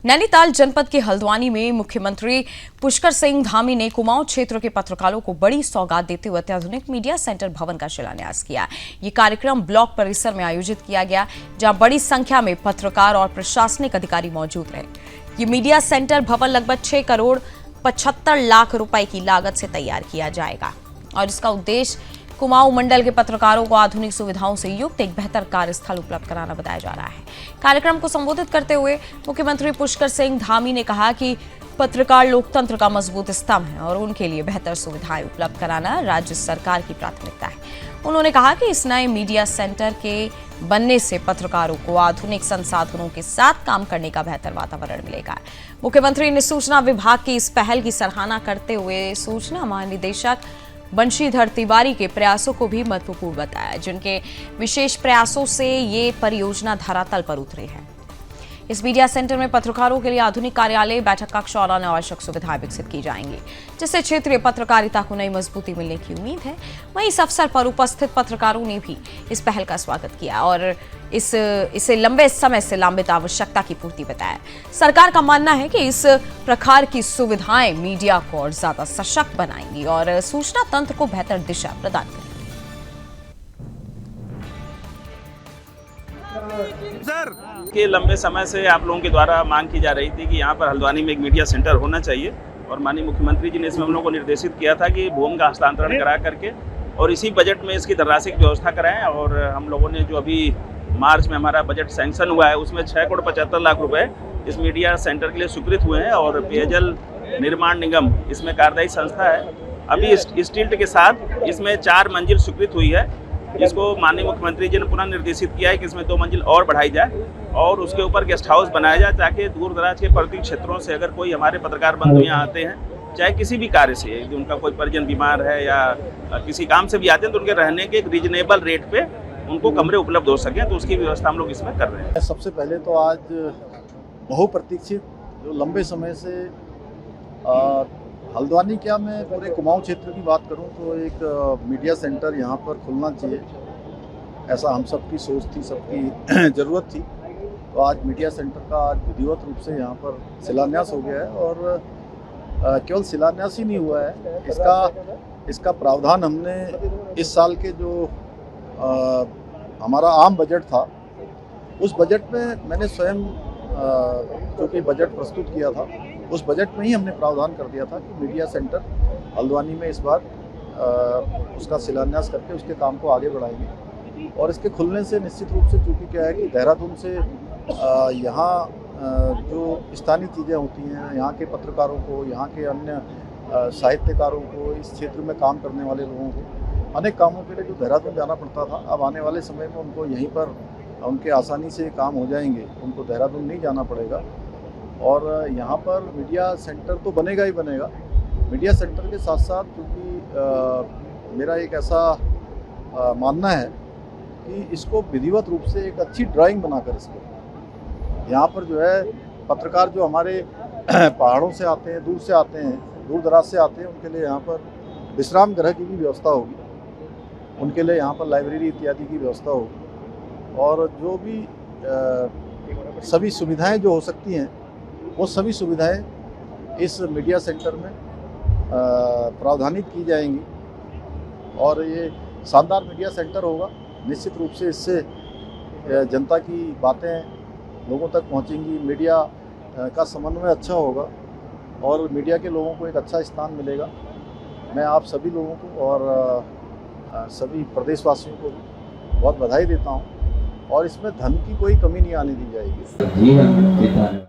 नैनीताल जनपद के हल्द्वानी में मुख्यमंत्री पुष्कर सिंह धामी ने कुमाऊं क्षेत्र के पत्रकारों को बड़ी सौगात देते हुए अत्याधुनिक मीडिया सेंटर भवन का शिलान्यास किया। ये कार्यक्रम ब्लॉक परिसर में आयोजित किया गया, जहां बड़ी संख्या में पत्रकार और प्रशासनिक अधिकारी मौजूद रहे। ये मीडिया सेंटर भवन लगभग 6 करोड़ 75 लाख रुपए की लागत से तैयार किया जाएगा और इसका उद्देश्य कुमाऊं मंडल के पत्रकारों को आधुनिक सुविधाओं से युक्त एक बेहतर कार्यस्थल उपलब्ध कराना बताया जा रहा है। कार्यक्रम को संबोधित करते हुए मुख्यमंत्री पुष्कर सिंह धामी ने कहा कि पत्रकार लोकतंत्र का मजबूत स्तंभ है और उनके लिए बेहतर सुविधाएं उपलब्ध कराना राज्य सरकार की प्राथमिकता है। उन्होंने कहा कि इस नए मीडिया सेंटर के बनने से पत्रकारों को आधुनिक संसाधनों के साथ काम करने का बेहतर वातावरण मिलेगा। मुख्यमंत्री ने सूचना विभाग की इस पहल की सराहना करते हुए सूचना महानिदेशक बंशीधर तिवारी के प्रयासों को भी महत्वपूर्ण बताया, जिनके विशेष प्रयासों से ये परियोजना धरातल पर उतरी है। इस मीडिया सेंटर में पत्रकारों के लिए आधुनिक कार्यालय, बैठक कक्ष और अन्य आवश्यक सुविधाएं विकसित की जाएंगी, जिससे क्षेत्रीय पत्रकारिता को नई मजबूती मिलने की उम्मीद है। वहीं इस अवसर पर उपस्थित पत्रकारों ने भी इस पहल का स्वागत किया और इसे लंबे समय से लंबित आवश्यकता की पूर्ति बताया। सरकार का मानना है कि इस प्रकार की सुविधाएं मीडिया को और ज्यादा सशक्त बनाएंगी और सूचना तंत्र को बेहतर दिशा प्रदान करेंगी। सर, के लंबे समय से आप लोगों के द्वारा मांग की जा रही थी कि यहाँ पर हल्द्वानी में एक मीडिया सेंटर होना चाहिए और माननीय मुख्यमंत्री जी ने इसमें हम लोगों को निर्देशित किया था कि भूमि का हस्तांतरण करा करके और इसी बजट में इसकी धनराशि की व्यवस्था कराएं। और हम लोगों ने जो अभी मार्च में हमारा बजट सैंक्शन हुआ है उसमें 6 करोड़ 75 लाख रुपए इस मीडिया सेंटर के लिए स्वीकृत हुए हैं और पेयजल निर्माण निगम इसमें कार्यदायी संस्था है। अभी इस टिल्ट के साथ इसमें 4 मंजिल स्वीकृत हुई है, जिसको माननीय मुख्यमंत्री जी ने पुनः निर्देशित किया है कि इसमें 2 मंजिल और बढ़ाई जाए और उसके ऊपर गेस्ट हाउस बनाया जाए, ताकि दूर दराज के पर्वतीय क्षेत्रों से अगर कोई हमारे पत्रकार बंधु यहाँ आते हैं, चाहे किसी भी कार्य से, उनका कोई परिजन बीमार है या किसी काम से भी आते हैं, तो उनके रहने के एक रीजनेबल रेट पे उनको कमरे उपलब्ध हो सकें, तो उसकी व्यवस्था हम लोग इसमें कर रहे हैं। सबसे पहले तो आज बहुप्रतीक्षित जो लंबे समय से हल्द्वानी क्या मैं पूरे कुमाऊं क्षेत्र की बात करूं तो एक मीडिया सेंटर यहां पर खुलना चाहिए, ऐसा हम सबकी सोच थी, सबकी ज़रूरत थी। तो आज मीडिया सेंटर का आज विधिवत रूप से यहां पर शिलान्यास हो गया है और केवल शिलान्यास ही नहीं हुआ है, इसका प्रावधान हमने इस साल के जो हमारा आम बजट था उस बजट में मैंने स्वयं जो कि बजट प्रस्तुत किया था उस बजट में ही हमने प्रावधान कर दिया था कि मीडिया सेंटर हल्द्वानी में इस बार उसका शिलान्यास करके उसके काम को आगे बढ़ाएंगे। और इसके खुलने से निश्चित रूप से चूँकि क्या है कि देहरादून से यहाँ जो स्थानीय चीज़ें होती हैं, यहाँ के पत्रकारों को, यहाँ के अन्य साहित्यकारों को, इस क्षेत्र में काम करने वाले लोगों को अनेक कामों के लिए जो देहरादून जाना पड़ता था, अब आने वाले समय में उनको यहीं पर उनके आसानी से काम हो जाएंगे, उनको देहरादून नहीं जाना पड़ेगा। और यहाँ पर मीडिया सेंटर तो बनेगा ही बनेगा। मीडिया सेंटर के साथ साथ क्योंकि मेरा एक ऐसा मानना है कि इसको विधिवत रूप से एक अच्छी ड्राइंग बनाकर इसको यहाँ पर जो है पत्रकार जो हमारे पहाड़ों से आते हैं, दूर से आते हैं, दूर दराज से आते हैं, उनके लिए यहाँ पर विश्राम गृह की भी व्यवस्था होगी, उनके लिए यहाँ पर लाइब्रेरी इत्यादि की व्यवस्था होगी और जो भी सभी सुविधाएं जो हो सकती हैं वो सभी सुविधाएं इस मीडिया सेंटर में प्रावधानित की जाएंगी और ये शानदार मीडिया सेंटर होगा। निश्चित रूप से इससे जनता की बातें लोगों तक पहुंचेंगी, मीडिया का समन्वय अच्छा होगा और मीडिया के लोगों को एक अच्छा स्थान मिलेगा। मैं आप सभी लोगों को और सभी प्रदेशवासियों को बहुत बधाई देता हूं और इसमें धन की कोई कमी नहीं आने दी जाएगी।